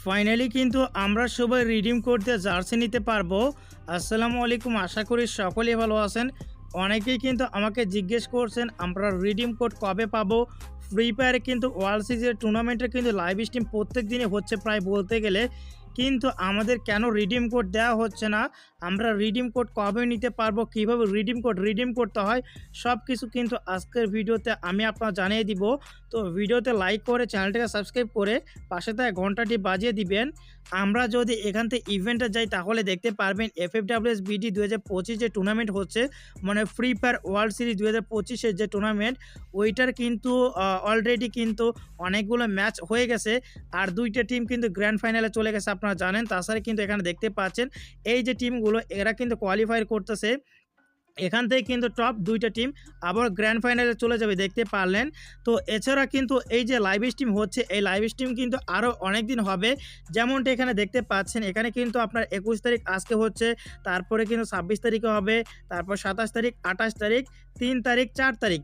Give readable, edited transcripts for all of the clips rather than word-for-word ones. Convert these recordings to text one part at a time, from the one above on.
Finally কিন্তু আমরা সবাই রিডিম কোড দিয়ে জার্সি নিতে পারবো। আসসালামু আলাইকুম, আশা করি সকলেই ভালো আছেন। অনেকেই কিন্তু আমাকে জিজ্ঞেস করছেন আমরা রিডিম কোড কবে পাবো। ফ্রি ফায়ারে কিন্তু ওয়ার্ল্ড সিরিজের টুর্নামেন্টের কিন্তু লাইভ স্ট্রিম প্রত্যেক দিনই হচ্ছে প্রায় বলতে গেলে, কিন্তু আমাদের কেন রিডিম কোড দেওয়া হচ্ছে না, আমরা রিডিম কোড কবে নিতে পারবো, কীভাবে রিডিম করতে হয়, সব কিছু কিন্তু আজকের ভিডিওতে আমি আপনার জানিয়ে দিব। তো ভিডিওতে লাইক করে চ্যানেলটাকে সাবস্ক্রাইব করে পাশে থাকা ঘন্টাটি বাজিয়ে দিবেন। আমরা যদি এখান থেকে ইভেন্টে যাই তাহলে দেখতে পারবেন FFWS BD 2025 যে টুর্নামেন্ট হচ্ছে, মানে ফ্রি ফায়ার ওয়ার্ল্ড সিরিজ 2025-এর যে টুর্নামেন্ট, ওইটার কিন্তু অলরেডি কিন্তু অনেকগুলো ম্যাচ হয়ে গেছে আর দুইটা টিম কিন্তু গ্র্যান্ড ফাইনালে চলে গেছে আপনারা জানেন। তাছাড়া কিন্তু এখানে দেখতে পাচ্ছেন এই যে টিমগুলো এরা কিন্তু কোয়ালিফাই করতেছে, এখান থেকে কিন্তু টপ দুইটা টিম আবার গ্র্যান্ড ফাইনালে চলে যাবে দেখতে পারলেন। তো এছাড়া কিন্তু এই যে লাইভ স্ট্রিম হচ্ছে, এই লাইভ স্ট্রিম কিন্তু আরও অনেক দিন হবে। যেমনটা এখানে দেখতে পাচ্ছেন, এখানে কিন্তু আপনার 21 তারিখ আজকে হচ্ছে, তারপরে কিন্তু 26 তারিখে হবে, তারপর 27 তারিখ, 28 তারিখ, 3 তারিখ, 4 তারিখ।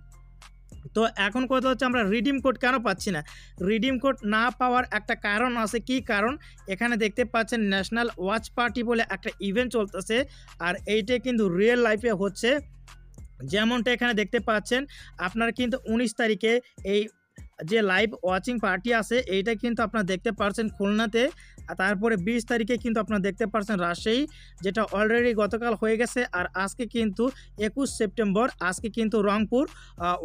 তো এখন কথা হচ্ছে আমরা রিডিম কোড কেন পাচ্ছি না। রিডিম কোড না পাওয়ার একটা কারণ আছে। কি কারণ? এখানে দেখতে পাচ্ছেন ন্যাশনাল ওয়াচ পার্টি বলে একটা ইভেন্ট চলতেছে, আর এইটা কিন্তু রিয়েল লাইফে হচ্ছে। যেমনটা এখানে দেখতে পাচ্ছেন আপনার কিন্তু 19 তারিখে এই যে লাইভ ওয়াচিং পার্টি আছে এইটা কিন্তু আপনারা দেখতে পাচ্ছেন খুলনাতে, তারপরে 20 তারিখে কিন্তু আপনারা দেখতে পাচ্ছেন রাজশাহী, যেটা অলরেডি গতকাল হয়ে গেছে। আর আজকে কিন্তু 21 সেপ্টেম্বর, আজকে কিন্তু রংপুর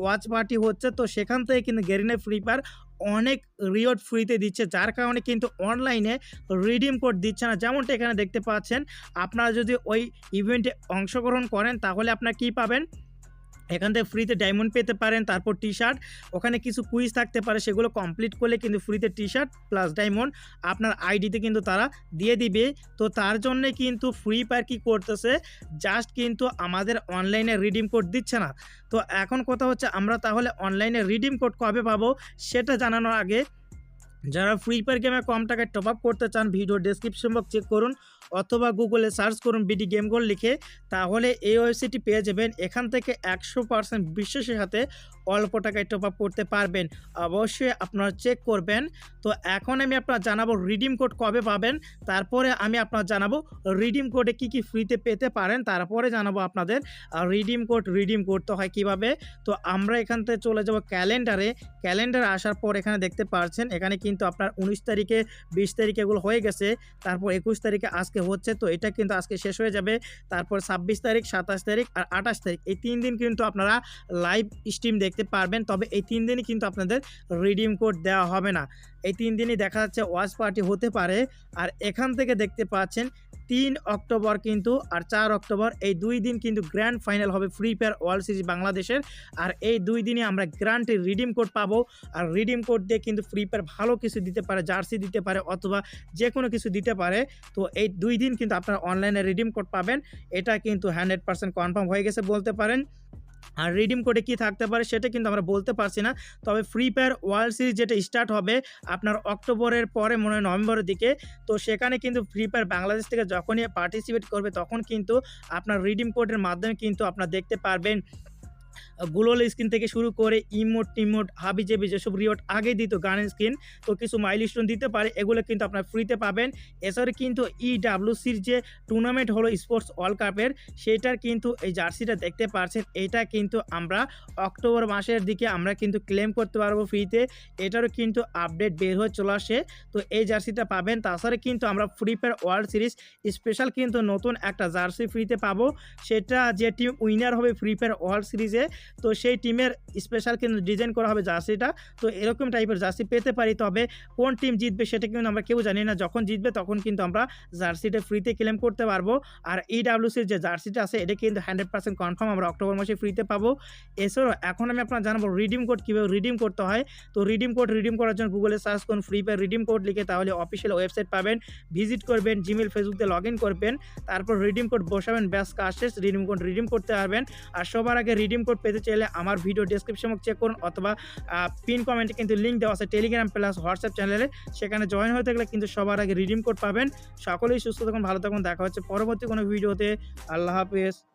ওয়াচ পার্টি হচ্ছে। তো সেখান থেকে কিন্তু গেরিনা ফ্রি ফায়ার অনেক রিওয়ার্ড ফ্রিতে দিচ্ছে, যার কারণে কিন্তু অনলাইনে রিডিম কোড দিচ্ছে না। যেমনটা এখানে দেখতে পাচ্ছেন, আপনারা যদি ওই ইভেন্টে অংশগ্রহণ করেন তাহলে আপনারা কী পাবেন, এখান থেকে ফ্রিতে ডায়মন্ড পেতে পারেন, তারপর টি শার্ট, ওখানে কিছু কুইজ থাকতে পারে, সেগুলো কমপ্লিট করলে কিন্তু ফ্রিতে টি শার্ট প্লাস ডায়মন্ড আপনার আইডিতে কিন্তু তারা দিয়ে দিবে। তো তার জন্যে কিন্তু ফ্রি ফায়ার কী করতেছে, জাস্ট কিন্তু আমাদের অনলাইনে রিডিম কোড দিচ্ছে না। তো এখন কথা হচ্ছে আমরা তাহলে অনলাইনে রিডিম কোড কবে পাবো সেটা জানানোর আগে, যারা ফ্রি ফায়ার গেমে কম টাকায় টপ আপ করতে চান ভিডিও ডেসক্রিপশন বক্স চেক করুন অথবা গুগলে সার্চ করুন বিডি গেম গোল্ড লিখে, তাহলে এই ওয়েবসাইটটি পেয়ে যাবেন। এখান থেকে 100% বিশ্বাসের সাথে অল্প টাকায় টপ আপ করতে পারবেন, অবশ্যই আপনারা চেক করবেন। তো এখন আমি আপনার জানাবো রিডিম কোড কবে পাবেন, তারপরে আমি আপনার জানাবো রিডিম কোডে কী কী ফ্রিতে পেতে পারেন, তারপরে জানাবো আপনাদের রিডিম করতে হয় কিভাবে। তো আমরা এখান থেকে চলে যাব ক্যালেন্ডারে আসার পর এখানে দেখতে পাচ্ছেন এখানে কিন্তু আপনার 19 তারিখে 20 তারিখে এগুলো হয়ে গেছে, তারপর 21 তারিখে আজকে হচ্ছে, তো এটা কিন্তু আজকে শেষ হয়ে যাবে। তারপর 26 তারিখ, 27 তারিখ আর 28 তারিখ, এই 3 দিন কিন্তু আপনারা লাইভ স্ট্রিম দেখতে পারবেন। তবে এই 3 দিনই কিন্তু আপনাদের রিডিম কোড দেওয়া হবে না। এই 3 দিনই দেখা যাচ্ছে ওয়াচ পার্টি হতে পারে। আর এখান থেকে দেখতে পাচ্ছেন 3 অক্টোবর কিন্তু আর 4 অক্টোবর, এই 2 দিন কিন্তু গ্র্যান্ড ফাইনাল হবে ফ্রি ফায়ার ওয়ার্ল্ড সিরিজ বাংলাদেশের। আর এই 2 দিনই আমরা গ্র্যান্ডে রিডিম কোড পাবো। আর রিডিম কোড দিয়ে কিন্তু ফ্রি ফায়ার ভালো কিছু দিতে পারে, জার্সি দিতে পারে অথবা যে কোনো কিছু দিতে পারে। তো এই 2 দিন কিন্তু আপনারা অনলাইনে রিডিম কোড পাবেন, এটা কিন্তু 100% কনফার্ম হয়ে গেছে বলতে পারেন। আর রিডিম কোডে কী থাকতে পারে সেটা কিন্তু আমরা বলতে পারছি না। তবে ফ্রি ফায়ার ওয়ার্ল্ড সিরিজ যেটা স্টার্ট হবে আপনার অক্টোবরের পরে মনে হয় নভেম্বরের দিকে, তো সেখানে কিন্তু ফ্রি ফায়ার বাংলাদেশ থেকে যখনই পার্টিসিপেট করবে তখন কিন্তু আপনার রিডিম কোডের মাধ্যমে কিন্তু আপনারা দেখতে পারবেন গ্লোবাল স্কিন থেকে শুরু করে টিমোট হাবিজেবি যেসব রিওয়ার্ড আগে দিত গানের স্কিন, তো কিছু মাইলস্টোন দিতে পারে, এগুলো কিন্তু আপনার ফ্রিতে পাবেন। এছাড়া কিন্তু EWCর যে টুর্নামেন্ট হলো স্পোর্টস ওয়ার্ল্ড কাপের, সেটার কিন্তু এই জার্সিটা দেখতে পাচ্ছেন, এটা কিন্তু আমরা অক্টোবর মাসের দিকে আমরা কিন্তু ক্লেম করতে পারবো ফ্রিতে। এটারও কিন্তু আপডেট বের হয়ে চলে আসে, তো এই জার্সিটা পাবেন। তাছাড়া কিন্তু আমরা free fire world series special কিন্তু নতুন একটা জার্সি ফ্রিতে পাবো, সেটা যে টিম উইনার হবে ফ্রি ফায়ার ওয়ার্ল্ড সিরিজে, তো সেই টিমের স্পেশাল কিন্তু ডিজাইন করা হবে জার্সিটা। তো এরকম টাইপের জার্সি পেতে পারি, তবে কোন টিম জিতবে সেটা কিন্তু আমরা কেউ জানি না। যখন জিতবে তখন কিন্তু আমরা জার্সিটা ফ্রিতে ক্লেম করতে পারবো। আর EWCর যে জার্সিটা আছে এটা কিন্তু 100% কনফার্ম আমরা অক্টোবর মাসে ফ্রিতে পাবো। এছাড়াও এখন আমি আপনার জানাবো রিডিম কোড কীভাবে রিডিম করতে হয়। তো রিডিম করার জন্য গুগলে সার্চ করুন ফ্রি ফায়ার রিডিম কোড লিখে, তাহলে অফিসিয়াল ওয়েবসাইট পাবেন, ভিজিট করবেন, জিমেল ফেসবুকে লগ ইন করবেন, তারপর রিডিম কোড বসাবেন, ব্যাস কাজ শেষ, রিডিম কোড রিডিম করতে পারবেন। আর সবার আগে রিডিম কোড পেতে চাইলে আমার ভিডিও ডেসক্রিপশন চেক করুন অথবা পিন কমেন্টে কিন্তু লিঙ্ক দেওয়া আছে টেলিগ্রাম প্লাস হোয়াটসঅ্যাপ চ্যানেলে, সেখানে জয়েন হয়ে থাকলে কিন্তু সবার আগে রিডিম কোড পাবেন। সকলেই সুস্থ থাকুন, ভালো থাকুন, দেখা হচ্ছে পরবর্তী কোনো ভিডিওতে। আল্লাহ হাফেজ।